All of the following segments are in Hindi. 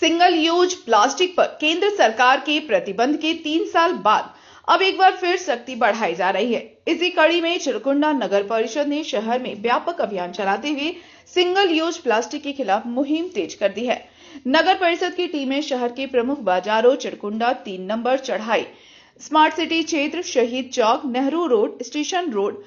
सिंगल यूज प्लास्टिक पर केंद्र सरकार के प्रतिबंध के 3 साल बाद अब एक बार फिर सख्ती बढ़ाई जा रही है। इसी कड़ी में चिरकुंडा नगर परिषद ने शहर में व्यापक अभियान चलाते हुए सिंगल यूज प्लास्टिक के खिलाफ मुहिम तेज कर दी है। नगर परिषद की टीमें शहर के प्रमुख बाजारों चिरकुंडा 3 नंबर चढ़ाई, स्मार्ट सिटी क्षेत्र, शहीद चौक, नेहरू रोड, स्टेशन रोड,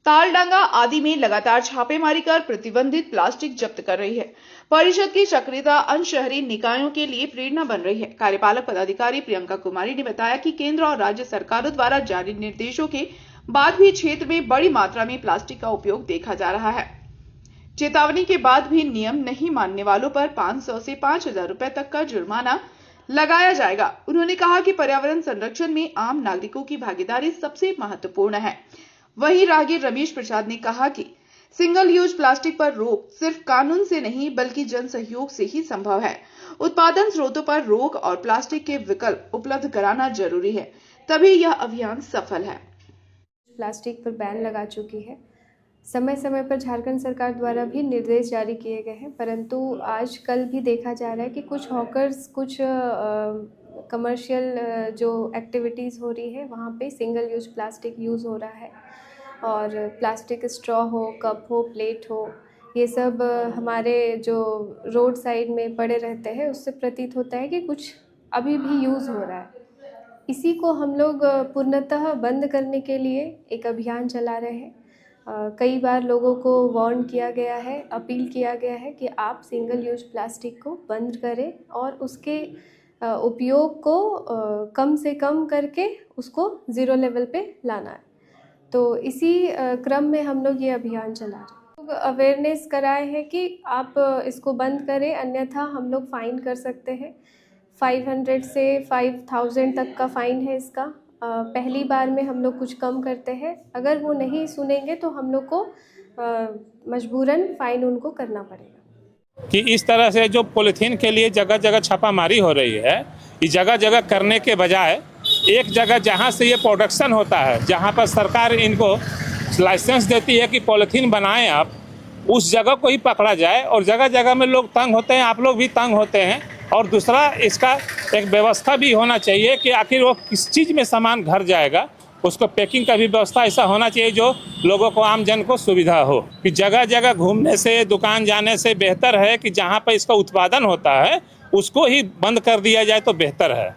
तालडंगा आदि में लगातार छापेमारी कर प्रतिबंधित प्लास्टिक जब्त कर रही है। परिषद की सक्रियता अन्य शहरी निकायों के लिए प्रेरणा बन रही है। कार्यपालक पदाधिकारी प्रियंका कुमारी ने बताया कि केंद्र और राज्य सरकारों द्वारा जारी निर्देशों के बाद भी क्षेत्र में बड़ी मात्रा में प्लास्टिक का उपयोग देखा जा रहा है। चेतावनी के बाद भी नियम नहीं मानने वालों पर 500 से 5,000 रुपए तक का जुर्माना लगाया जाएगा। उन्होंने कहा कि पर्यावरण संरक्षण में आम नागरिकों की भागीदारी सबसे महत्वपूर्ण है। वहीं राहगीर रमेश प्रसाद ने कहा कि सिंगल यूज प्लास्टिक पर रोक सिर्फ कानून से नहीं बल्कि जन सहयोग से ही संभव है। उत्पादन स्रोतों पर रोक और प्लास्टिक के विकल्प उपलब्ध कराना जरूरी है, तभी यह अभियान सफल है। प्लास्टिक पर बैन लगा चुकी है। समय समय पर झारखंड सरकार द्वारा भी निर्देश जारी किए गए हैं, परंतु आजकल भी देखा जा रहा है कि कुछ हॉकर्स, कुछ कमर्शियल जो एक्टिविटीज़ हो रही है वहाँ पे सिंगल यूज प्लास्टिक यूज़ हो रहा है और प्लास्टिक स्ट्रॉ हो, कप हो, प्लेट हो, ये सब हमारे जो रोड साइड में पड़े रहते हैं उससे प्रतीत होता है कि कुछ अभी भी यूज़ हो रहा है। इसी को हम लोग पूर्णतः बंद करने के लिए एक अभियान चला रहे हैं। कई बार लोगों को वार्न किया गया है, अपील किया गया है कि आप सिंगल यूज प्लास्टिक को बंद करें और उसके उपयोग को कम से कम करके उसको ज़ीरो लेवल पे लाना है। तो इसी क्रम में हम लोग ये अभियान चला रहे हैं। अवेयरनेस कराए हैं कि आप इसको बंद करें, अन्यथा हम लोग फ़ाइन कर सकते हैं। 500 से 5,000 तक का फ़ाइन है इसका। पहली बार में हम लोग कुछ कम करते हैं, अगर वो नहीं सुनेंगे तो हम लोग को मजबूरन फ़ाइन उनको करना पड़ेगा। कि इस तरह से जो पॉलीथीन के लिए जगह जगह छापामारी हो रही है, ये जगह जगह करने के बजाय एक जगह जहाँ से ये प्रोडक्शन होता है, जहाँ पर सरकार इनको लाइसेंस देती है कि पॉलीथीन बनाएं आप, उस जगह को ही पकड़ा जाए। और जगह जगह में लोग तंग होते हैं, आप लोग भी तंग होते हैं। और दूसरा, इसका एक व्यवस्था भी होना चाहिए कि आखिर वो किस चीज़ में सामान घर जाएगा, उसको पैकिंग का भी व्यवस्था ऐसा होना चाहिए जो लोगों को, आम जन को सुविधा हो। कि जगह जगह घूमने से, दुकान जाने से बेहतर है कि जहाँ पर इसका उत्पादन होता है उसको ही बंद कर दिया जाए तो बेहतर है।